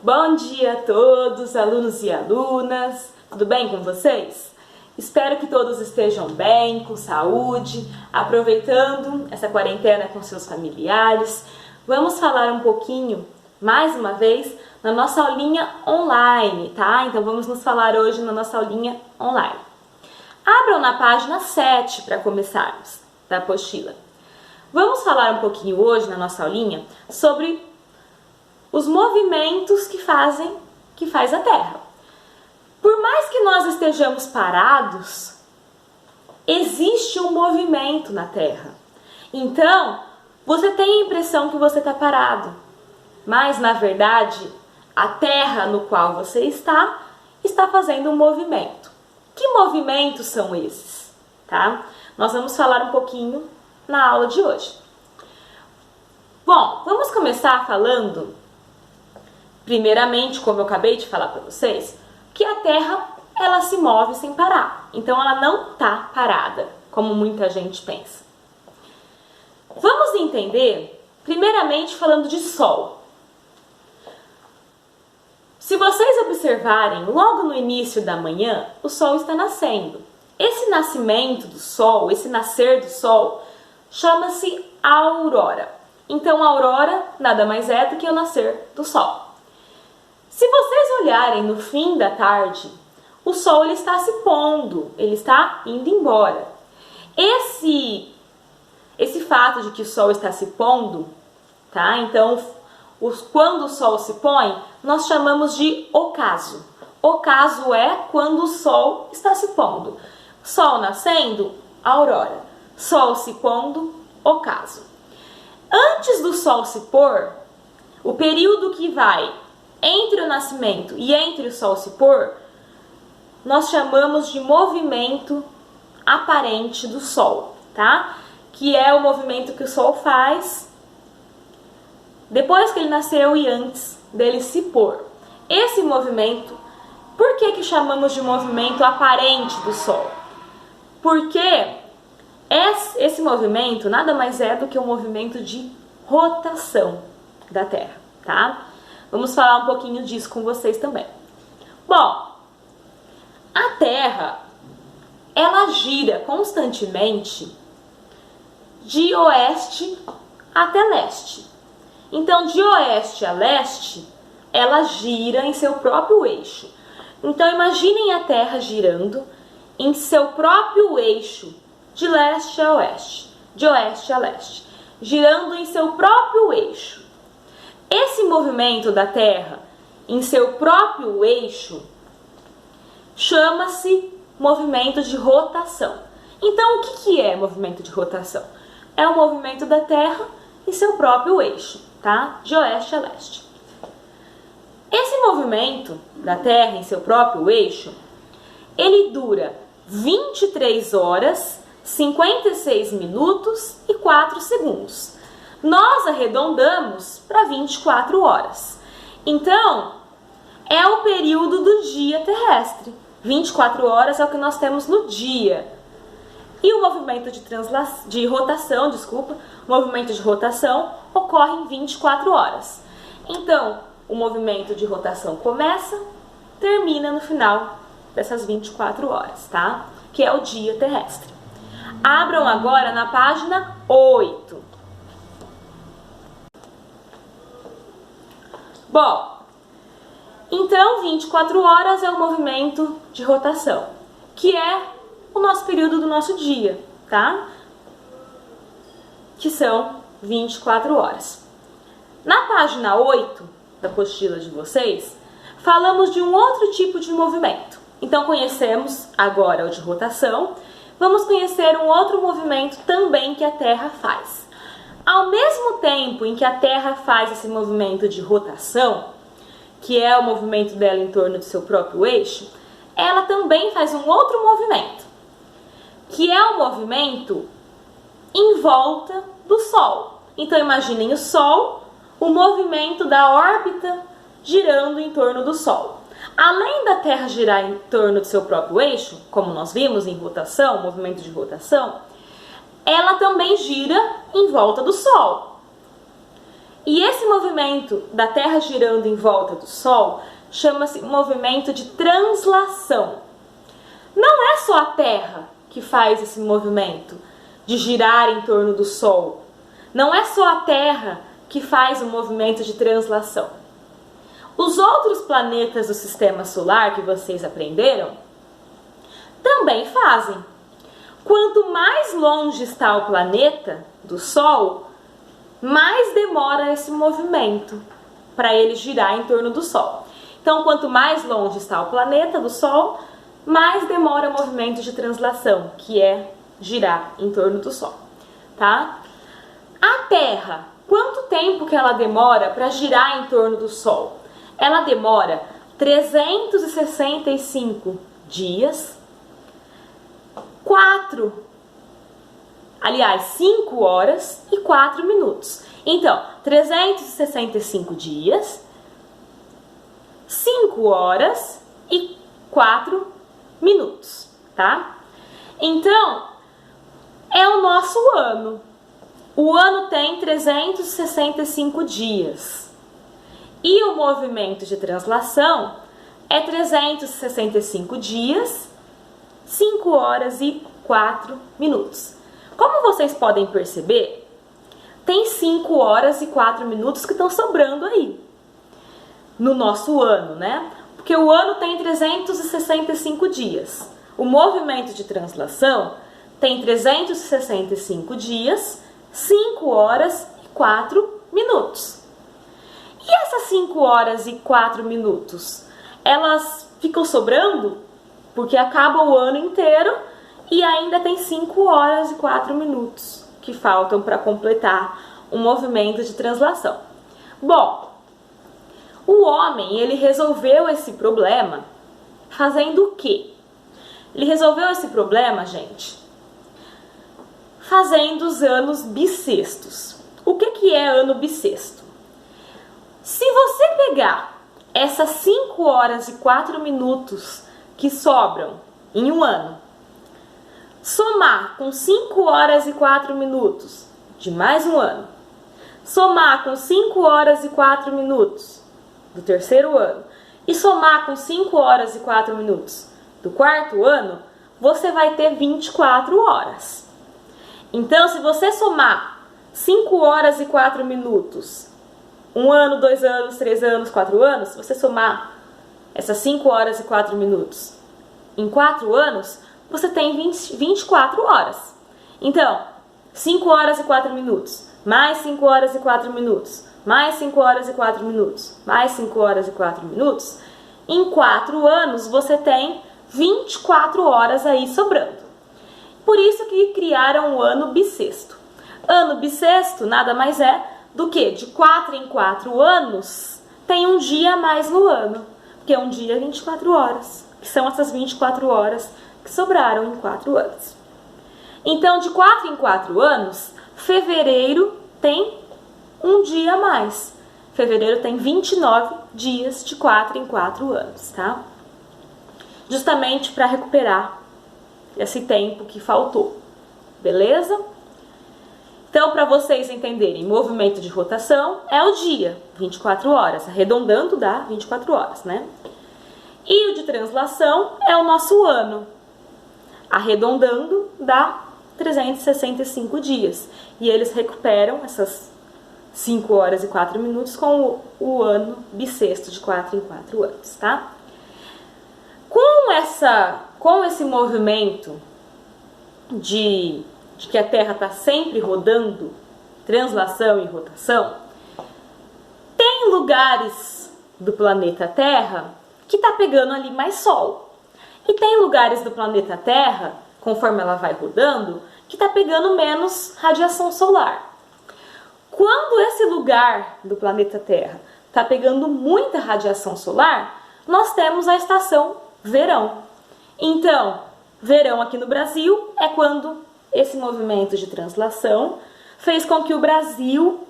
Bom dia a todos, alunos e alunas, tudo bem com vocês? Espero que todos estejam bem, com saúde, aproveitando essa quarentena com seus familiares. Vamos falar um pouquinho, mais uma vez, na nossa aulinha online, tá? Então vamos nos falar hoje na nossa aulinha online. Abram na página 7 para começarmos da apostila. Vamos falar um pouquinho hoje na nossa aulinha sobre os movimentos que faz a Terra. Por mais que nós estejamos parados, existe um movimento na Terra. Então, você tem a impressão que você está parado, mas na verdade, a Terra no qual você está fazendo um movimento. Que movimentos são esses? Tá? Nós vamos falar um pouquinho na aula de hoje. Bom, vamos começar falando, primeiramente, como eu acabei de falar para vocês, que a Terra ela se move sem parar. Então ela não está parada, como muita gente pensa. Vamos entender, primeiramente falando de Sol. Se vocês observarem, logo no início da manhã, o Sol está nascendo. Esse nascimento do Sol, esse nascer do Sol, chama-se aurora. Então, a aurora nada mais é do que o nascer do Sol. Se vocês olharem no fim da tarde, o Sol ele está se pondo, ele está indo embora. Esse fato de que o Sol está se pondo, tá? Então, quando o Sol se põe, nós chamamos de ocaso. Ocaso é quando o Sol está se pondo. Sol nascendo, aurora. Sol se pondo, ocaso. Antes do Sol se pôr, o período que vai entre o nascimento e entre o Sol se pôr, nós chamamos de movimento aparente do Sol, tá? Que é o movimento que o Sol faz depois que ele nasceu e antes dele se pôr. Esse movimento, por que chamamos de movimento aparente do Sol? Porque esse movimento nada mais é do que um movimento de rotação da Terra, tá? Vamos falar um pouquinho disso com vocês também. Bom, a Terra, ela gira constantemente de oeste até leste. Então, de oeste a leste, ela gira em seu próprio eixo. Então, imaginem a Terra girando em seu próprio eixo, de leste a oeste, de oeste a leste, girando em seu próprio eixo. Esse movimento da Terra em seu próprio eixo chama-se movimento de rotação. Então, o que é movimento de rotação? É o movimento da Terra em seu próprio eixo, tá? De oeste a leste. Esse movimento da Terra em seu próprio eixo, ele dura 23 horas, 56 minutos e 4 segundos. Nós arredondamos para 24 horas. Então, é o período do dia terrestre. 24 horas é o que nós temos no dia. E o movimento de rotação, o movimento de rotação ocorre em 24 horas. Então, o movimento de rotação começa, termina no final dessas 24 horas, tá? Que é o dia terrestre. Abram agora na página 8. Bom, então 24 horas é o movimento de rotação, que é o nosso período do nosso dia, tá? Que são 24 horas. Na página 8 da apostila de vocês, falamos de um outro tipo de movimento. Então, conhecemos agora o de rotação, vamos conhecer um outro movimento também que a Terra faz. Ao mesmo tempo em que a Terra faz esse movimento de rotação, que é o movimento dela em torno do seu próprio eixo, ela também faz um outro movimento, que é o movimento em volta do Sol. Então, imaginem o Sol, o movimento da órbita girando em torno do Sol. Além da Terra girar em torno do seu próprio eixo, como nós vimos em rotação, movimento de rotação, ela também gira em volta do Sol. E esse movimento da Terra girando em volta do Sol chama-se movimento de translação. Não é só a Terra que faz esse movimento de girar em torno do Sol. Não é só a Terra que faz o movimento de translação. Os outros planetas do Sistema Solar que vocês aprenderam também fazem. Quanto mais longe está o planeta do Sol, mais demora esse movimento para ele girar em torno do Sol. Então, quanto mais longe está o planeta do Sol, mais demora o movimento de translação, que é girar em torno do Sol, tá? A Terra, quanto tempo que ela demora para girar em torno do Sol? Ela demora 365 dias, 5 horas e 4 minutos. Então, 365 dias, 5 horas e 4 minutos, tá? Então, é o nosso ano. O ano tem 365 dias. E o movimento de translação é 365 dias, 5 horas e 4 minutos. Como vocês podem perceber, tem 5 horas e 4 minutos que estão sobrando aí no nosso ano, né? Porque o ano tem 365 dias. O movimento de translação tem 365 dias, 5 horas e 4 minutos. E essas 5 horas e 4 minutos, elas ficam sobrando porque acaba o ano inteiro e ainda tem 5 horas e 4 minutos que faltam para completar o movimento de translação. Bom, o homem, ele resolveu esse problema fazendo o quê? Ele resolveu esse problema, gente, fazendo os anos bissextos. O que é ano bissexto? Se você pegar essas 5 horas e 4 minutos que sobram em um ano, somar com 5 horas e 4 minutos de mais um ano, somar com 5 horas e 4 minutos do terceiro ano e somar com 5 horas e 4 minutos do quarto ano, você vai ter 24 horas. Então, se você somar 5 horas e 4 minutos, 1 ano, 2 anos, 3 anos, 4 anos, se você somar essas 5 horas e 4 minutos em 4 anos, você tem 24 horas. Então, 5 horas e 4 minutos, mais 5 horas e 4 minutos, mais 5 horas e 4 minutos, mais 5 horas e 4 minutos, em 4 anos você tem 24 horas aí sobrando. Por isso que criaram o ano bissexto. Ano bissexto nada mais é do que de 4 em 4 anos tem um dia a mais no ano, porque um dia é 24 horas, que são essas 24 horas que sobraram em 4 anos. Então, de 4 em 4 anos, fevereiro tem um dia a mais. Fevereiro tem 29 dias de 4 em 4 anos, tá? Justamente para recuperar esse tempo que faltou, beleza? Então, para vocês entenderem, movimento de rotação é o dia, 24 horas, arredondando dá 24 horas, né? E o de translação é o nosso ano, arredondando dá 365 dias. E eles recuperam essas 5 horas e 4 minutos com o ano bissexto de 4 em 4 anos, tá? Com esse movimento de que a Terra está sempre rodando, translação e rotação, tem lugares do planeta Terra que está pegando ali mais Sol. E tem lugares do planeta Terra, conforme ela vai rodando, que está pegando menos radiação solar. Quando esse lugar do planeta Terra está pegando muita radiação solar, nós temos a estação verão. Então, verão aqui no Brasil é quando esse movimento de translação fez com que o Brasil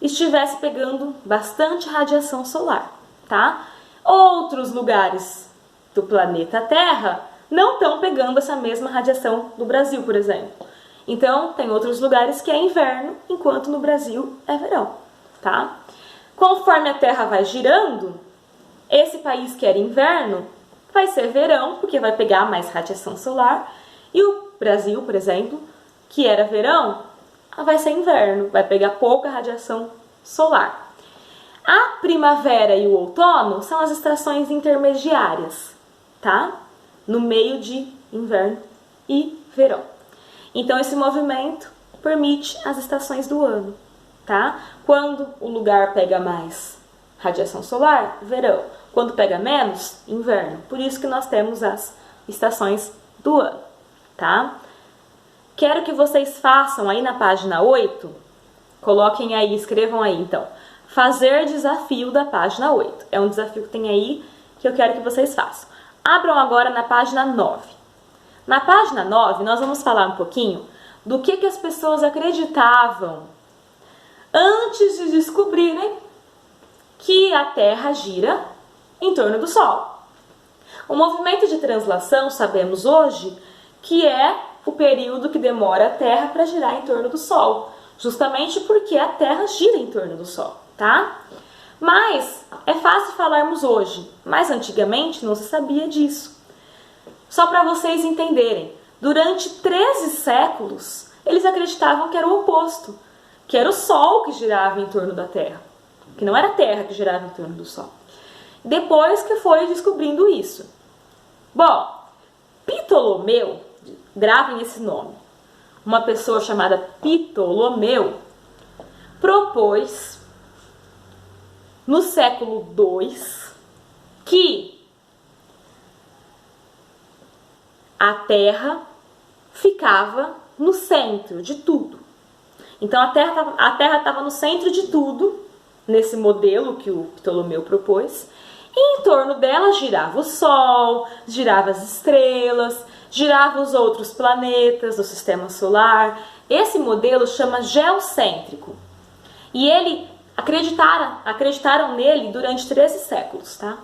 estivesse pegando bastante radiação solar, tá? Outros lugares do planeta Terra não estão pegando essa mesma radiação do Brasil, por exemplo. Então, tem outros lugares que é inverno, enquanto no Brasil é verão, tá? Conforme a Terra vai girando, esse país que era inverno vai ser verão, porque vai pegar mais radiação solar, e o Brasil, por exemplo, que era verão, vai ser inverno, vai pegar pouca radiação solar. A primavera e o outono são as estações intermediárias, tá? No meio de inverno e verão. Então, esse movimento permite as estações do ano, tá? Quando o lugar pega mais radiação solar, verão. Quando pega menos, inverno. Por isso que nós temos as estações do ano, tá? Quero que vocês façam aí na página 8, coloquem aí, escrevam aí, então, fazer desafio da página 8. É um desafio que tem aí que eu quero que vocês façam. Abram agora na página 9. Na página 9, nós vamos falar um pouquinho do que as pessoas acreditavam antes de descobrirem que a Terra gira em torno do Sol. O movimento de translação, sabemos hoje, que é o período que demora a Terra para girar em torno do Sol, justamente porque a Terra gira em torno do Sol, tá? Mas é fácil falarmos hoje, mas antigamente não se sabia disso. Só para vocês entenderem, durante 13 séculos, eles acreditavam que era o oposto, que era o Sol que girava em torno da Terra, que não era a Terra que girava em torno do Sol. Depois que foi descobrindo isso. Bom, Ptolomeu, gravem esse nome, uma pessoa chamada Ptolomeu, propôs no século II que a Terra ficava no centro de tudo. Então a Terra estava no centro de tudo, nesse modelo que o Ptolomeu propôs, e em torno dela girava o Sol, girava as estrelas, girava os outros planetas do sistema solar. Esse modelo chama geocêntrico. E acreditaram nele durante 13 séculos, tá?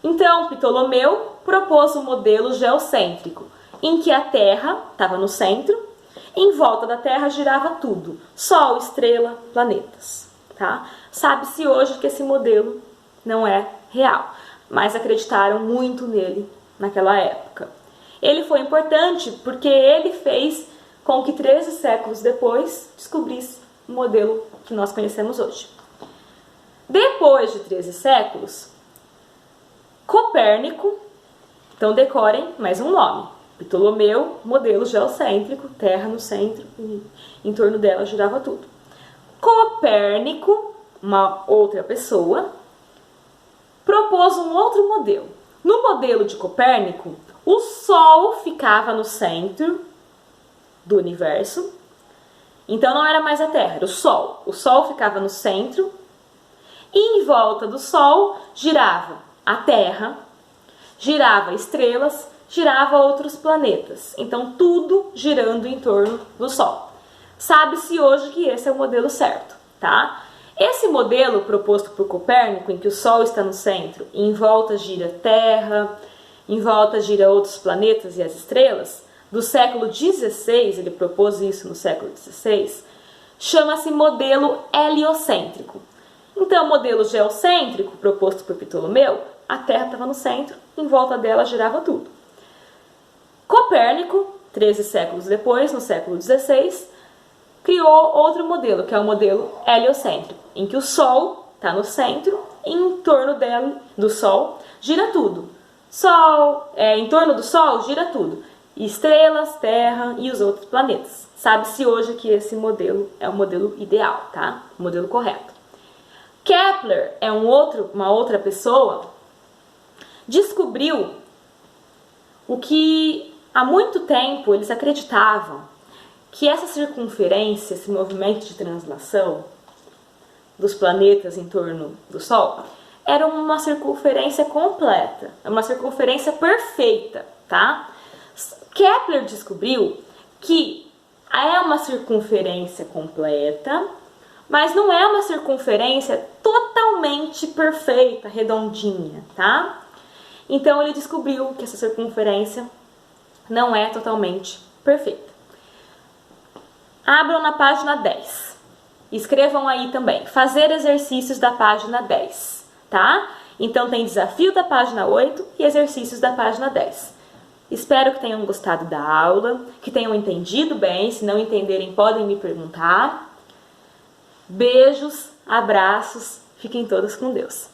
Então, Ptolomeu propôs um modelo geocêntrico, em que a Terra estava no centro, em volta da Terra girava tudo, Sol, estrela, planetas, tá? Sabe-se hoje que esse modelo não é real, mas acreditaram muito nele naquela época. Ele foi importante porque ele fez com que 13 séculos depois descobrisse o modelo que nós conhecemos hoje. Depois de 13 séculos, Copérnico, então decorem mais um nome, Ptolomeu, modelo geocêntrico, Terra no centro, e em torno dela girava tudo. Copérnico, uma outra pessoa, propôs um outro modelo. No modelo de Copérnico, o Sol ficava no centro do universo, então não era mais a Terra, era o Sol. O Sol ficava no centro e em volta do Sol girava a Terra, girava estrelas, girava outros planetas. Então tudo girando em torno do Sol. Sabe-se hoje que esse é o modelo certo, tá? Esse modelo proposto por Copérnico, em que o Sol está no centro e em volta gira a Terra, em volta gira outros planetas e as estrelas, do século XVI, ele propôs isso no século XVI, chama-se modelo heliocêntrico. Então, o modelo geocêntrico proposto por Ptolomeu, a Terra estava no centro, em volta dela girava tudo. Copérnico, 13 séculos depois, no século XVI, criou outro modelo, que é o modelo heliocêntrico, em que o Sol está no centro e em torno do Sol gira tudo. Em torno do Sol gira tudo. Estrelas, Terra e os outros planetas. Sabe-se hoje que esse modelo é o modelo ideal, tá? O modelo correto. Kepler é uma outra pessoa, descobriu o que há muito tempo eles acreditavam, que essa circunferência, esse movimento de translação dos planetas em torno do Sol, era uma circunferência completa, uma circunferência perfeita, tá? Kepler descobriu que é uma circunferência completa, mas não é uma circunferência totalmente perfeita, redondinha, tá? Então ele descobriu que essa circunferência não é totalmente perfeita. Abram na página 10. Escrevam aí também, fazer exercícios da página 10, tá? Então tem desafio da página 8 e exercícios da página 10. Espero que tenham gostado da aula, que tenham entendido bem. Se não entenderem, podem me perguntar. Beijos, abraços, fiquem todos com Deus.